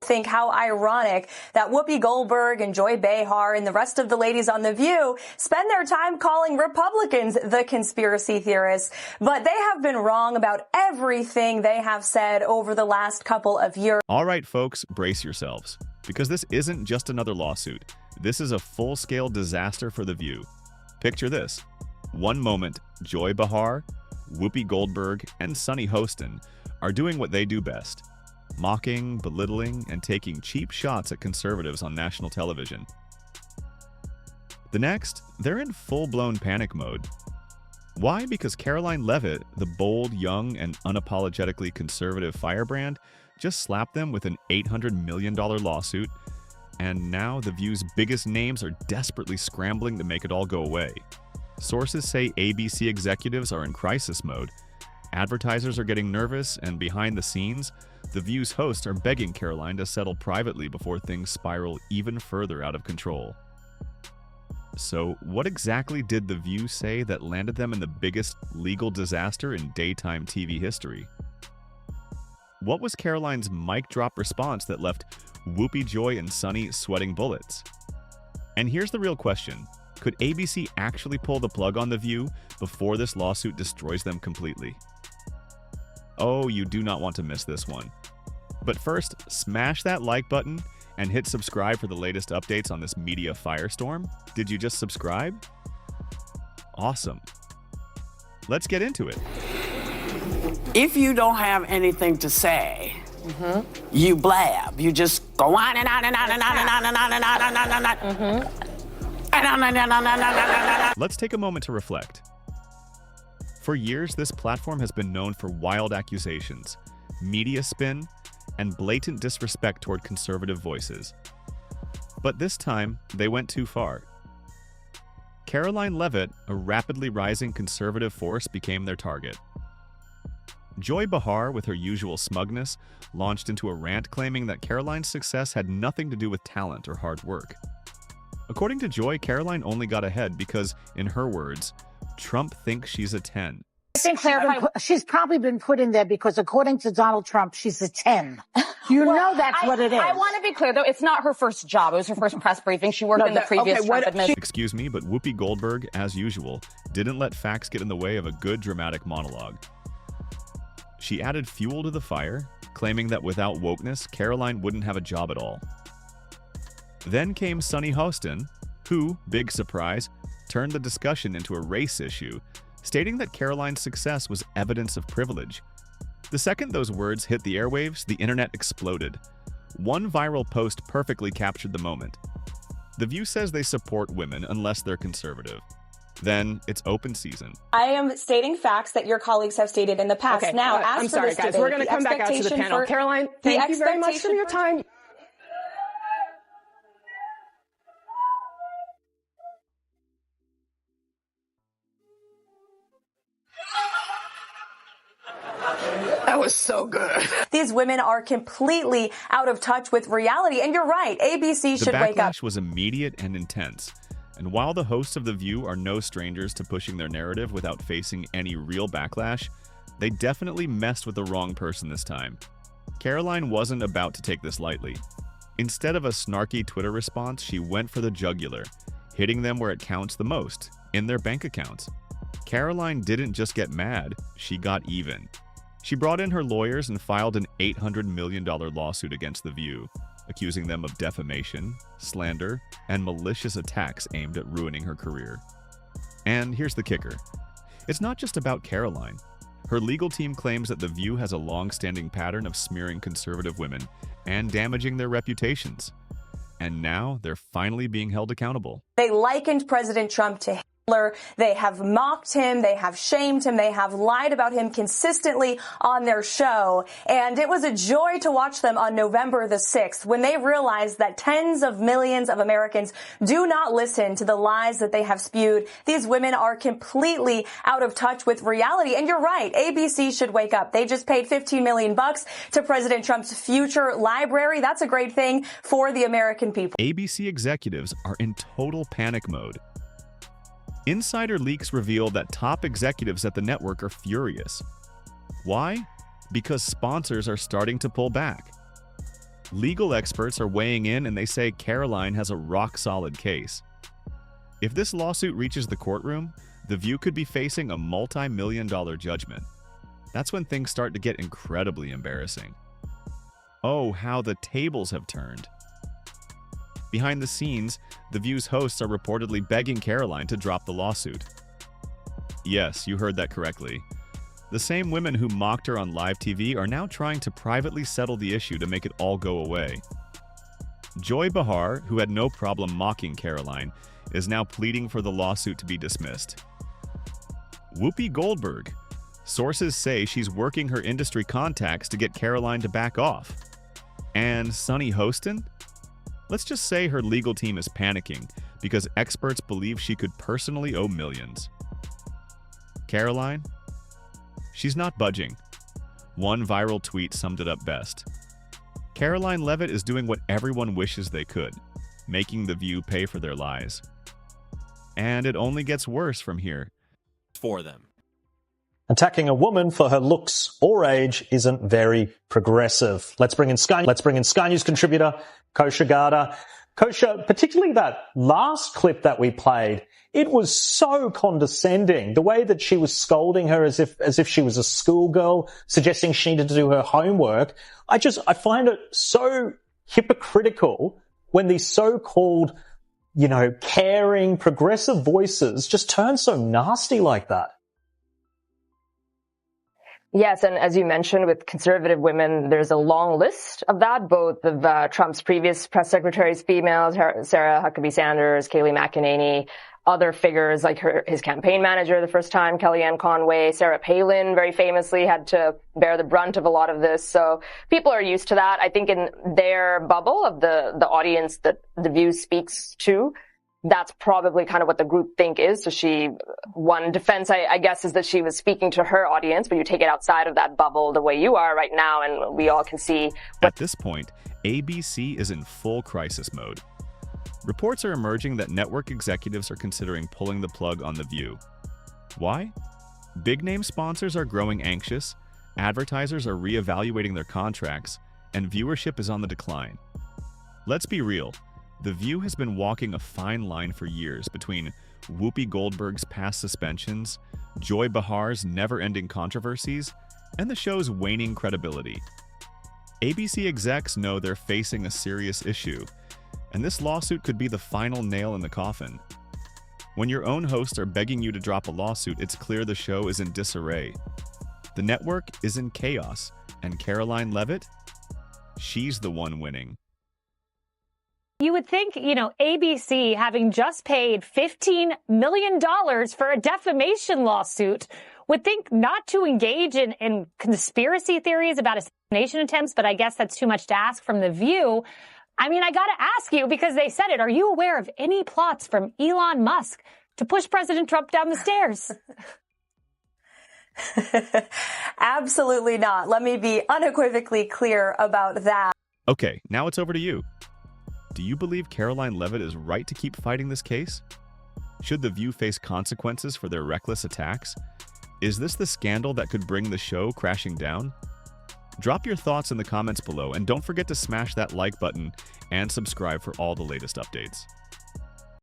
Think how ironic that Whoopi Goldberg and Joy Behar and the rest of the ladies on The View spend their time calling Republicans the conspiracy theorists, but they have been wrong about everything they have said over the last couple of years. All right, folks, brace yourselves, because this isn't just another lawsuit. This is a full-scale disaster for The View. Picture this. One moment, Joy Behar, Whoopi Goldberg, and Sunny Hostin are doing what they do best: mocking, belittling, and taking cheap shots at conservatives on national television. The next, they're in full-blown panic mode. Why? Because Karoline Leavitt, the bold, young, and unapologetically conservative firebrand, just slapped them with an $800 million lawsuit, and now The View's biggest names are desperately scrambling to make it all go away. Sources say ABC executives are in crisis mode. Advertisers are getting nervous, and behind the scenes, The View's hosts are begging Karoline to settle privately before things spiral even further out of control. So, what exactly did The View say that landed them in the biggest legal disaster in daytime TV history? What was Karoline's mic drop response that left Whoopi, Joy, and Sunny sweating bullets? And here's the real question. Could ABC actually pull the plug on The View before this lawsuit destroys them completely? Oh, you do not want to miss this one. But first, smash that like button and hit subscribe for the latest updates on this media firestorm. Did you just subscribe? Awesome. Let's get into it. If you don't have anything to say, you blab. You just go on and on and on and on and on and on and on and on and on. Let's take a moment to reflect. For years, this platform has been known for wild accusations, media spin, and blatant disrespect toward conservative voices. But this time, they went too far. Karoline Leavitt, a rapidly rising conservative force, became their target. Joy Behar, with her usual smugness, launched into a rant claiming that Karoline's success had nothing to do with talent or hard work. According to Joy, Karoline only got ahead because, in her words, Trump thinks she's a 10. I think she's probably been put in there because, according to Donald Trump, she's a 10. You know that's what it is. I want to be clear, though. It's not her first job. It was her first press briefing. She worked in the previous Trump administration. Excuse me, but Whoopi Goldberg, as usual, didn't let facts get in the way of a good dramatic monologue. She added fuel to the fire, claiming that without wokeness, Karoline wouldn't have a job at all. Then came Sunny Hostin, who, big surprise, turned the discussion into a race issue, stating that Karoline's success was evidence of privilege. The second those words hit the airwaves, the internet exploded. One viral post perfectly captured the moment. The View says they support women unless they're conservative. Then it's open season. I am stating facts that your colleagues have stated in the past. Okay. Now, I'm sorry, guys. We're going to come back out to the panel. Karoline, thank you very much for your time. That was so good. These women are completely out of touch with reality. And you're right, ABC should wake up. The backlash was immediate and intense. And while the hosts of The View are no strangers to pushing their narrative without facing any real backlash, they definitely messed with the wrong person this time. Karoline wasn't about to take this lightly. Instead of a snarky Twitter response, she went for the jugular, hitting them where it counts the most, in their bank accounts. Karoline didn't just get mad, she got even. She brought in her lawyers and filed an $800 million lawsuit against The View, accusing them of defamation, slander, and malicious attacks aimed at ruining her career. And here's the kicker. It's not just about Karoline. Her legal team claims that The View has a long-standing pattern of smearing conservative women and damaging their reputations. And now they're finally being held accountable. They likened President Trump to Hitler. They have mocked him. They have shamed him. They have lied about him consistently on their show. And it was a joy to watch them on November the 6th when they realized that tens of millions of Americans do not listen to the lies that they have spewed. These women are completely out of touch with reality. And you're right. ABC should wake up. They just paid $15 million to President Trump's future library. That's a great thing for the American people. ABC executives are in total panic mode. Insider leaks reveal that top executives at the network are furious. Why? Because sponsors are starting to pull back. Legal experts are weighing in and they say Karoline has a rock-solid case. If this lawsuit reaches the courtroom, The View could be facing a multi-million-dollar judgment. That's when things start to get incredibly embarrassing. Oh, how the tables have turned. Behind the scenes, The View's hosts are reportedly begging Karoline to drop the lawsuit. Yes, you heard that correctly. The same women who mocked her on live TV are now trying to privately settle the issue to make it all go away. Joy Behar, who had no problem mocking Karoline, is now pleading for the lawsuit to be dismissed. Whoopi Goldberg. Sources say she's working her industry contacts to get Karoline to back off. And Sunny Hostin? Let's just say her legal team is panicking because experts believe she could personally owe millions. Karoline? She's not budging. One viral tweet summed it up best. Karoline Leavitt is doing what everyone wishes they could, making The View pay for their lies. And it only gets worse from here. For them. Attacking a woman for her looks or age isn't very progressive. Let's bring in Sky News contributor Kosha Garda. Kosha, particularly that last clip that we played, it was so condescending. The way that she was scolding her as if she was a schoolgirl, suggesting she needed to do her homework. I find it so hypocritical when these so-called, caring, progressive voices just turn so nasty like that. Yes, and as you mentioned, with conservative women, there's a long list of that, both of Trump's previous press secretaries, females, Sarah Huckabee Sanders, Kayleigh McEnany, other figures like his campaign manager the first time, Kellyanne Conway, Sarah Palin very famously had to bear the brunt of a lot of this. So people are used to that. I think in their bubble of the audience that The View speaks to, that's probably kind of what the group think is. So one defense, I guess, is that she was speaking to her audience, but you take it outside of that bubble the way you are right now, and we all can see. At this point, ABC is in full crisis mode. Reports are emerging that network executives are considering pulling the plug on The View. Why? Big-name sponsors are growing anxious, advertisers are reevaluating their contracts, and viewership is on the decline. Let's be real. The View has been walking a fine line for years between Whoopi Goldberg's past suspensions, Joy Behar's never-ending controversies, and the show's waning credibility. ABC execs know they're facing a serious issue, and this lawsuit could be the final nail in the coffin. When your own hosts are begging you to drop a lawsuit, it's clear the show is in disarray. The network is in chaos, and Karoline Leavitt? She's the one winning. You would think, ABC, having just paid $15 million for a defamation lawsuit, would think not to engage in conspiracy theories about assassination attempts, but I guess that's too much to ask from The View. I got to ask you, because they said it, are you aware of any plots from Elon Musk to push President Trump down the stairs? Absolutely not. Let me be unequivocally clear about that. Okay, now it's over to you. Do you believe Karoline Leavitt is right to keep fighting this case? Should The View face consequences for their reckless attacks? Is this the scandal that could bring the show crashing down? Drop your thoughts in the comments below, and don't forget to smash that like button and subscribe for all the latest updates.